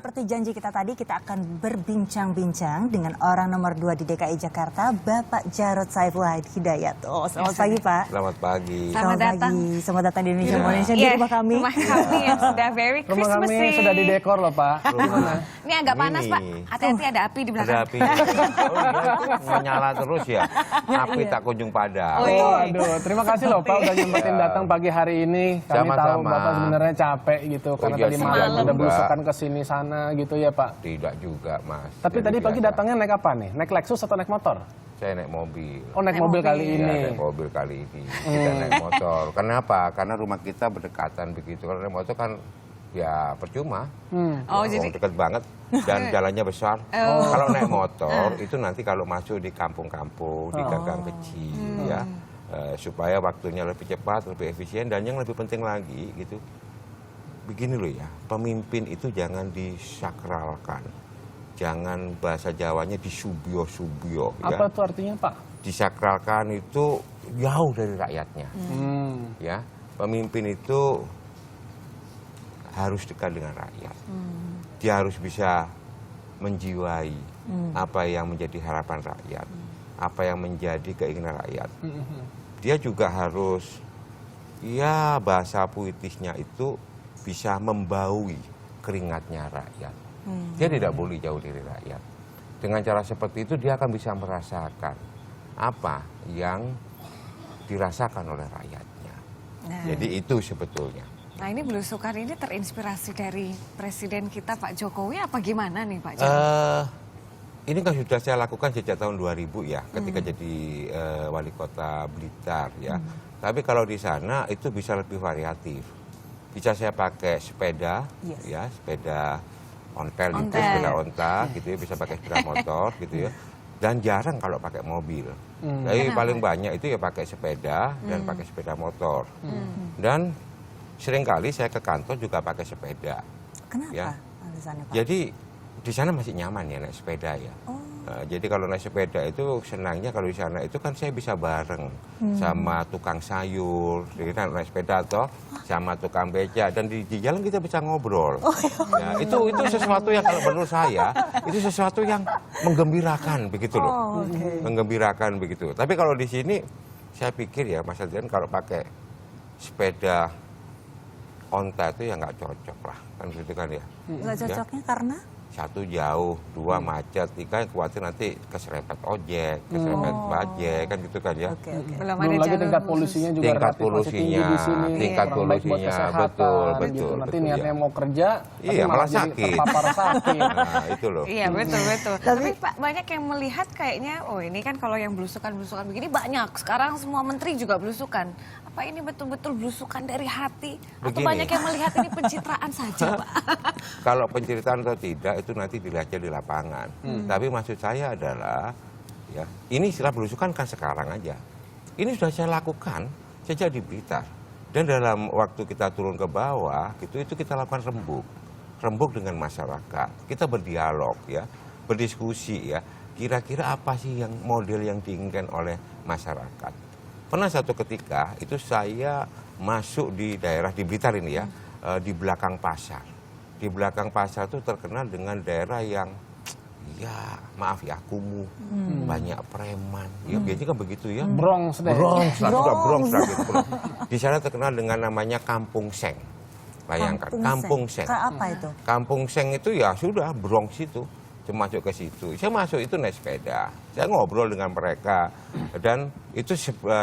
Seperti janji kita tadi, kita akan berbincang-bincang dengan orang nomor 2 di DKI Jakarta, Bapak Jarod Saiful Hidayat. Oh, selamat pagi, Pak. Selamat pagi. Selamat datang. Selamat datang di Indonesia Indonesia di rumah kami. Rumah kami yang sudah very Christmassy. Rumah kami sudah didekor loh, Pak. Ini agak panas, Pak. Hati-hati ada api di belakang. Ada api. Menyala terus ya. Api tak kunjung padam. Aduh, terima kasih loh Pak udah nyempetin datang pagi hari ini. Kami tahu Bapak sebenarnya capek gitu karena tadi malam udah belusukan ke sini sana gitu ya Pak. Tidak juga, Mas. Tapi tadi pagi datangnya naik apa nih? Naik Lexus atau naik motor? Saya naik mobil. Oh, naik mobil kali ini. Naik mobil kali ini. Kita naik motor. Kenapa? Karena rumah kita berdekatan begitu. Kalau naik motor kan ya percuma. Oh, jadi dekat banget dan jalannya besar. Kalau naik motor itu nanti kalau masuk di kampung-kampung, di gang-gang kecil ya. Supaya waktunya lebih cepat, lebih efisien, dan yang lebih penting lagi gitu, begini loh ya, pemimpin itu jangan disakralkan, jangan bahasa Jawanya disubyo-subyo. Apa ya. itu artinya Pak? Disakralkan itu jauh dari rakyatnya, ya. Pemimpin itu harus dekat dengan rakyat, dia harus bisa menjiwai apa yang menjadi harapan rakyat, apa yang menjadi keinginan rakyat. Dia juga harus, ya bahasa puitisnya itu bisa membaui keringatnya rakyat. Dia tidak boleh jauh dari rakyat. Dengan cara seperti itu dia akan bisa merasakan apa yang dirasakan oleh rakyatnya. Jadi itu sebetulnya. Nah, ini belusukan ini terinspirasi dari Presiden kita Pak Jokowi apa gimana nih Pak Jokowi? Ini kan sudah saya lakukan sejak tahun 2000 ya, ketika jadi wali kota Blitar ya. Tapi kalau di sana itu bisa lebih variatif. Bisa saya pakai sepeda, ya sepeda ontel gitu, sepeda onta gitu ya, bisa pakai sepeda motor gitu ya. Dan jarang kalau pakai mobil. Jadi paling banyak itu ya pakai sepeda dan pakai sepeda motor. Dan seringkali saya ke kantor juga pakai sepeda. Kenapa Ya. alasannya, Pak? Jadi di sana masih nyaman ya naik sepeda ya. Jadi kalau naik sepeda itu senangnya kalau di sana itu kan saya bisa bareng sama tukang sayur, kita naik sepeda toh sama tukang beca, dan di jalan kita bisa ngobrol. Nah, itu sesuatu yang kalau menurut saya itu sesuatu yang menggembirakan begitu loh. Menggembirakan begitu. Tapi kalau di sini saya pikir ya Mas Adrian, kalau pakai sepeda onta itu ya nggak cocok lah kan gitu kan ya. Nggak cocoknya karena? Satu jauh, dua macet, tiga khawatir nanti keserempet ojek, keserempet bajai kan gitu kan ya. Belum Belum lagi tingkat khusus. polusinya juga Tingkat relatif masih tinggi polusinya, di sini. tingkat Kurang baik buat polusinya, kesehatan, betul, gitu. Nanti betul, niatnya ya. mau kerja, tapi Iya, malah jadi sakit. terpapar sakit. Nah itu loh. Iya betul. Tapi Pak banyak yang melihat kayaknya, oh ini kan kalau yang belusukan begini banyak. Sekarang semua menteri juga belusukan. Apa ini betul-betul belusukan dari hati? Atau Begini. banyak yang melihat ini pencitraan saja Pak? Kalau penceritaan atau tidak itu nanti dilihatnya di lapangan. Tapi maksud saya adalah, ya ini istilah belusukan kan sekarang aja. Ini sudah saya lakukan sejak di Blitar. Dan dalam waktu kita turun ke bawah, itu kita lakukan rembuk dengan masyarakat. Kita berdialog ya, berdiskusi ya. Kira-kira apa sih yang model yang diinginkan oleh masyarakat? Pernah satu ketika itu saya masuk di daerah di Blitar ini ya, di belakang pasar. Di belakang pasar itu terkenal dengan daerah yang ya maaf ya kumuh, banyak preman. Ya biasanya kan begitu ya. Bronx deh. Bronx lah gitu. Di sana terkenal dengan namanya Kampung Seng. Bayangkan, Kampung Seng. Apa itu? Kampung Seng itu ya sudah Bronx itu. Cuma masuk ke situ. Saya masuk itu naik sepeda. Saya ngobrol dengan mereka dan itu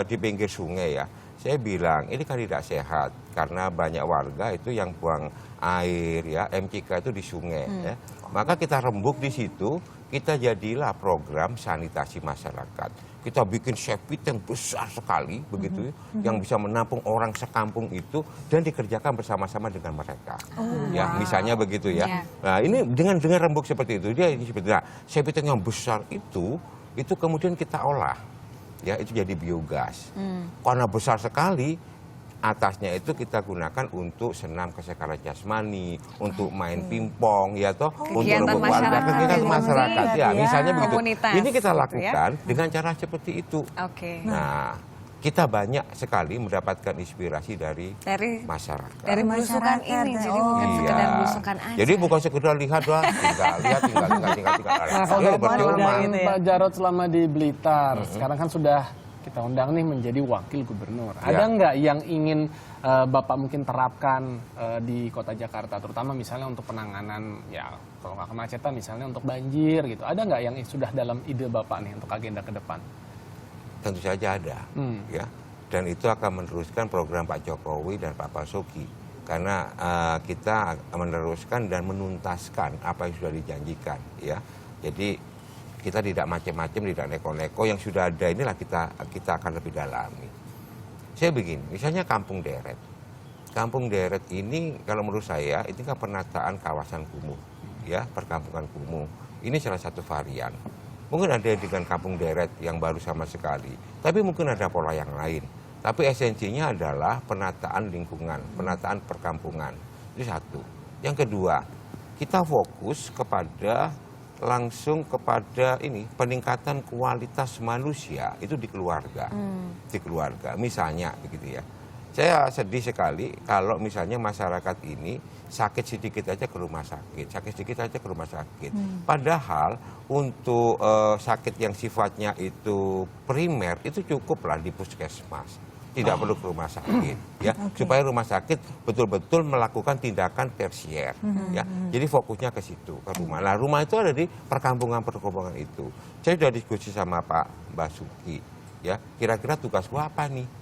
di pinggir sungai ya. Saya bilang ini kan tidak sehat karena banyak warga itu yang buang air ya, MCK itu di sungai ya. Maka kita rembuk di situ, kita jadilah program sanitasi masyarakat. Kita bikin sepit yang besar sekali begitu yang bisa menampung orang sekampung itu dan dikerjakan bersama-sama dengan mereka. Ya, misalnya begitu ya. Nah, ini dengan rembuk seperti itu dia ini seperti sepit yang besar itu kemudian kita olah. Ya, itu jadi biogas. Karena besar sekali, atasnya itu kita gunakan untuk senam kesegaran jasmani, untuk main pingpong, ya toh, untuk rembuk warga, kegiatan masyarakat, ya, misalnya begitu. Ini kita lakukan dengan cara seperti itu. Oke. Nah, kita banyak sekali mendapatkan inspirasi dari masyarakat. Dari belusukan ini, jadi bukan sekedar belusukan aja. Jadi bukan sekedar lihat doang, tinggal lihat, tinggal. Nah, kalau Pak Jarod selama di Blitar, sekarang kan sudah kita undang nih menjadi wakil gubernur. Ada nggak yang ingin Bapak mungkin terapkan di Kota Jakarta, terutama misalnya untuk penanganan, ya kalau nggak kemacetan, misalnya untuk banjir gitu. Ada nggak yang sudah dalam ide Bapak nih untuk agenda ke depan? Tentu saja ada, ya. Dan itu akan meneruskan program Pak Jokowi dan Pak Basuki. Karena kita meneruskan dan menuntaskan apa yang sudah dijanjikan, ya. Jadi kita tidak macam-macam, tidak neko-neko, yang sudah ada inilah kita akan lebih dalami. Saya begini, misalnya Kampung Deret. Kampung Deret ini kalau menurut saya ini kan penataan kawasan kumuh, ya, perkampungan kumuh. Ini salah satu varian. Mungkin ada dengan Kampung Deret yang baru sama sekali, tapi mungkin ada pola yang lain. Tapi esensinya adalah penataan lingkungan, penataan perkampungan. Itu satu. Yang kedua, kita fokus langsung kepada ini peningkatan kualitas manusia itu di keluarga. Di keluarga, misalnya begitu ya. Saya sedih sekali kalau misalnya masyarakat ini sakit sedikit aja ke rumah sakit, sakit sedikit aja ke rumah sakit. Padahal untuk sakit yang sifatnya itu primer itu cukuplah di puskesmas, tidak perlu ke rumah sakit, ya. Supaya rumah sakit betul-betul melakukan tindakan tersier, ya. Jadi fokusnya ke situ, ke rumah. Nah, rumah itu ada di perkampungan itu. Saya sudah diskusi sama Pak Basuki, ya. Kira-kira tugas gua apa nih?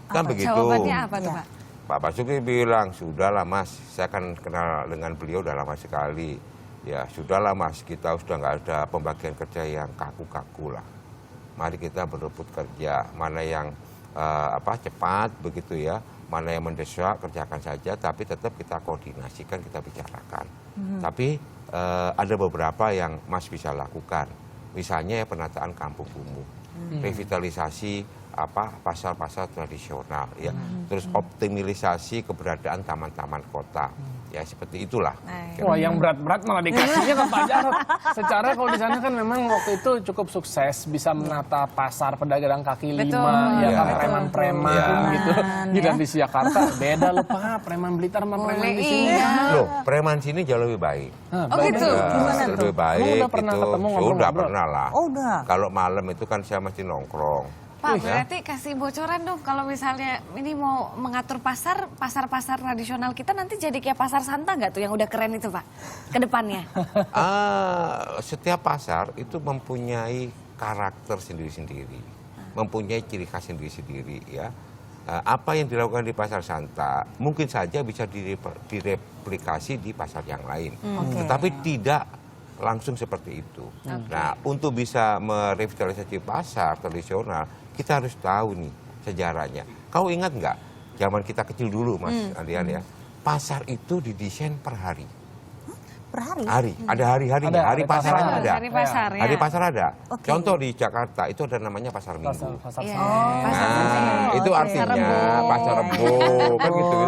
Kan begitu. Jawabannya apa tuh, Pak? Pak Basuki bilang, sudahlah Mas, saya kan kenal dengan beliau udah lama sekali. Ya sudahlah Mas, kita sudah nggak ada pembagian kerja yang kaku-kaku lah. Mari kita berebut kerja, mana yang cepat begitu ya, mana yang mendesak kerjakan saja, tapi tetap kita koordinasikan, kita bicarakan. Tapi ada beberapa yang Mas bisa lakukan, misalnya ya penataan kampung kumuh, revitalisasi pasar-pasar tradisional, ya, terus optimalisasi keberadaan taman-taman kota, ya seperti itulah. Wah, yang berat-berat malah dikasihnya ke Pak Jarod. Secara kalau di sana kan memang waktu itu cukup sukses, bisa menata pasar pedagang kaki lima, ya kan, preman-preman gitu. Dan di Jakarta beda loh Pak, preman Blitar sama preman di sini. Loh, preman sini jauh lebih baik. Oh gitu? Gimana tuh? Lebih baik udah pernah itu. ketemu Sudah pernah lah. Oh, udah. Kalau malam itu kan saya mesti nongkrong. Pak, berarti kasih bocoran dong kalau misalnya ini mau mengatur pasar-pasar tradisional kita nanti jadi kayak pasar Santa nggak tuh yang udah keren itu Pak, ke depannya? Setiap pasar itu mempunyai karakter sendiri-sendiri, mempunyai ciri khas sendiri-sendiri, ya. Apa yang dilakukan di pasar Santa mungkin saja bisa direplikasi di pasar yang lain, tetapi tidak langsung seperti itu. Nah, untuk bisa merevitalisasi pasar tradisional, kita harus tahu nih sejarahnya. Kau ingat nggak, zaman kita kecil dulu Mas Andian ya, pasar itu didesain per hari. Per hari? Hari, ada hari-harinya, hari pasarnya ada. Hari pasar ya. Hari pasar ada. Contoh di Jakarta itu ada namanya pasar Minggu. Pasar itu artinya pasar Rebo, kan gitu.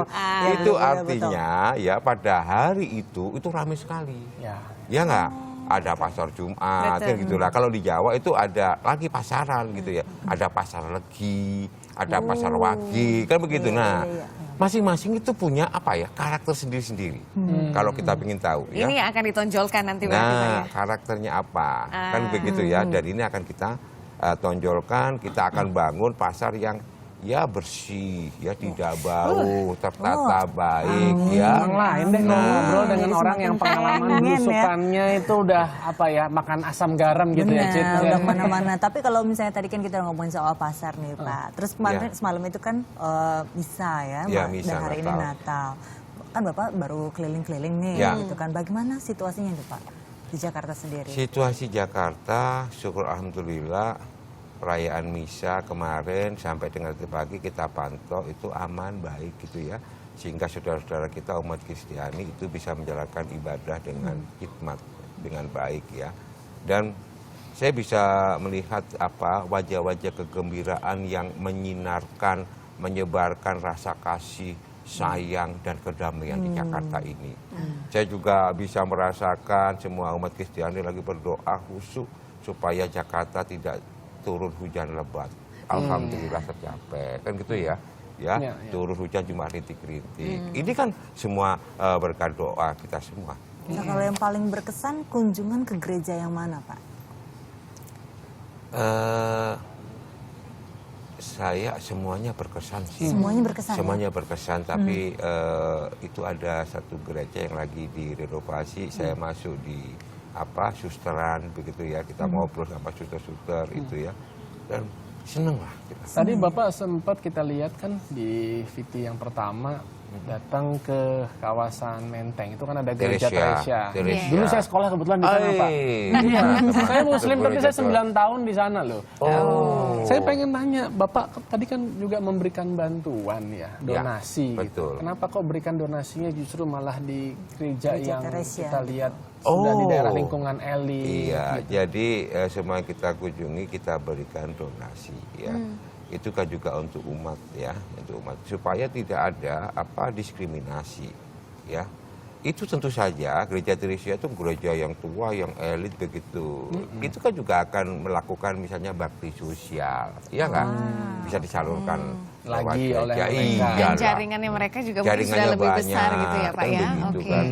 Itu artinya ya pada hari itu ramai sekali. Ya nggak? Ada pasar Jumat, kan gitulah. Kalau di Jawa itu ada lagi pasaran gitu ya. Ada pasar Legi, ada pasar Wagi, kan begitu. Nah, masing-masing itu punya karakter sendiri-sendiri. Kalau kita ingin tahu, ya. Ini akan ditonjolkan nanti berarti Pak ya. Karakternya apa? Kan begitu ya. Dan ini akan kita tonjolkan, kita akan bangun pasar yang ya bersih, ya tidak bau, tertata baik, ya. Yang lain deh ngobrol dengan orang yang pengalaman belusukannya itu udah makan asam garam gitu. Benar, ya Cid. udah kemana-mana. Tapi kalau misalnya tadi kan kita ngomongin soal pasar nih Pak, terus semalam itu kan misa ya, misa dan hari ini Natal. Kan Bapak baru keliling-keliling nih, gitu kan. Bagaimana situasinya tuh Pak di Jakarta sendiri? Situasi Jakarta, syukur alhamdulillah. Perayaan misa kemarin sampai dengan pagi kita pantau itu aman, baik gitu ya. Sehingga saudara-saudara kita umat Kristiani itu bisa menjalankan ibadah dengan hikmat, dengan baik ya. Dan saya bisa melihat wajah-wajah kegembiraan yang menyinarkan, menyebarkan rasa kasih, sayang dan kedamaian di Jakarta ini. Saya juga bisa merasakan semua umat Kristiani lagi berdoa khusyuk supaya Jakarta tidak turun hujan lebat. alhamdulillah tercapai. Kan gitu ya. Ya, turun hujan cuma rintik-rintik. Ini kan semua berkat doa kita semua. Nah, kalau yang paling berkesan kunjungan ke gereja yang mana, Pak? Saya semuanya berkesan sih. Semuanya berkesan. Semuanya berkesan, tapi itu ada satu gereja yang lagi direnovasi. Saya masuk di susteran begitu ya. Kita ngobrol sama suster-suster itu ya. Dan seneng lah kita. Tadi Bapak sempat kita lihat kan di VT yang pertama datang ke kawasan Menteng, itu kan ada gereja Teresia. Dulu saya sekolah kebetulan di sana, Pak. Iya, saya Muslim tapi saya 9 tahun di sana loh. Saya pengen tanya, Bapak tadi kan juga memberikan bantuan ya, donasi gitu. Kenapa kok berikan donasinya justru malah di gereja yang Teresia, kita lihat sudah di daerah lingkungan elit? Iya, jadi semua yang kita kunjungi kita berikan donasi ya. Itu kan juga untuk umat ya, untuk umat supaya tidak ada diskriminasi ya. Itu tentu saja gereja Teresia itu gereja yang tua, yang elit begitu. Itu kan juga akan melakukan misalnya bakti sosial, ya kan? Bisa disalurkan lagi oleh mereka. Dan jaringannya mereka juga mungkin sudah lebih besar gitu ya Pak ya. Kan,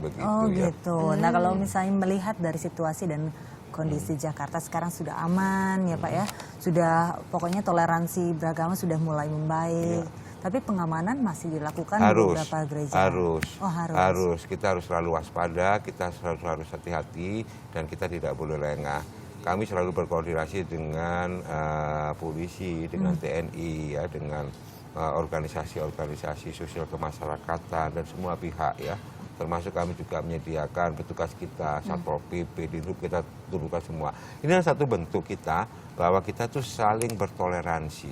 begitu, gitu. Nah, kalau misalnya melihat dari situasi dan kondisi Jakarta sekarang sudah aman ya Pak ya, sudah pokoknya toleransi beragama sudah mulai membaik. Tapi pengamanan masih dilakukan di beberapa gereja. Harus. Kita harus selalu waspada, kita harus hati-hati dan kita tidak boleh lengah. Kami selalu berkoordinasi dengan polisi, dengan TNI ya, dengan organisasi-organisasi sosial kemasyarakatan dan semua pihak ya. Termasuk kami juga menyediakan petugas kita, Satpol PP, Dinhub, kita turunkan semua. Ini adalah satu bentuk kita bahwa kita tuh saling bertoleransi.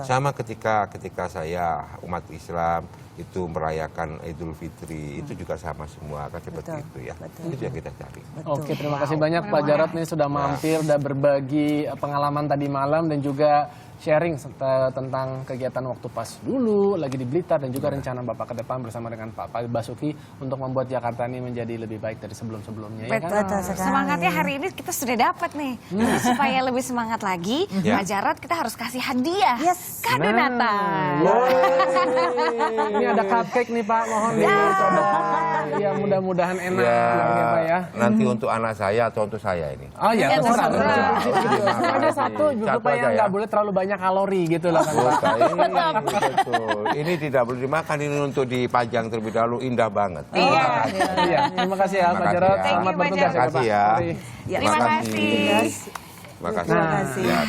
Sama ketika saya umat Islam itu merayakan Idul Fitri, itu juga sama semua kan seperti itu ya. Itu yang kita cari. Oke, terima kasih banyak Pak Jarod nih sudah mampir, sudah berbagi pengalaman tadi malam dan juga sharing tentang kegiatan waktu pas dulu lagi di Blitar dan juga rencana Bapak ke depan bersama dengan Pak Basuki untuk membuat Jakarta ini menjadi lebih baik dari sebelum-sebelumnya. Ya kan? Semangatnya hari ini kita sudah dapat nih. Supaya lebih semangat lagi, Pak Jarod kita harus kasih hadiah. Kado Natal. Ini ada cupcake nih Pak, mohon dicoba. Ya mudah-mudahan enak ya Pak ya. Nanti untuk anak saya atau untuk saya ini. Oh iya, ada satu supaya nggak boleh terlalu banyak kalori gitu lah kan Pak. Ini tidak boleh dimakan, ini untuk dipajang terlebih dahulu, indah banget. Iya, terima kasih ya Pak Jarod. Selamat bertugas ya Pak. Terima kasih. Makasih.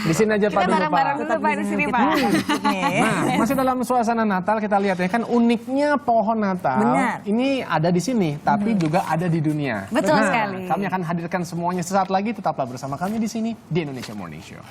Di sini aja Pak Kita dulu Pak. bareng-bareng dulu Pak di sini Pak. Nah, masih dalam suasana Natal kita lihat ya kan uniknya pohon Natal. Benar. Ini ada di sini, tapi juga ada di dunia. Betul sekali. Kami akan hadirkan semuanya sesaat lagi. Tetaplah bersama kami di sini di Indonesia Morning Show.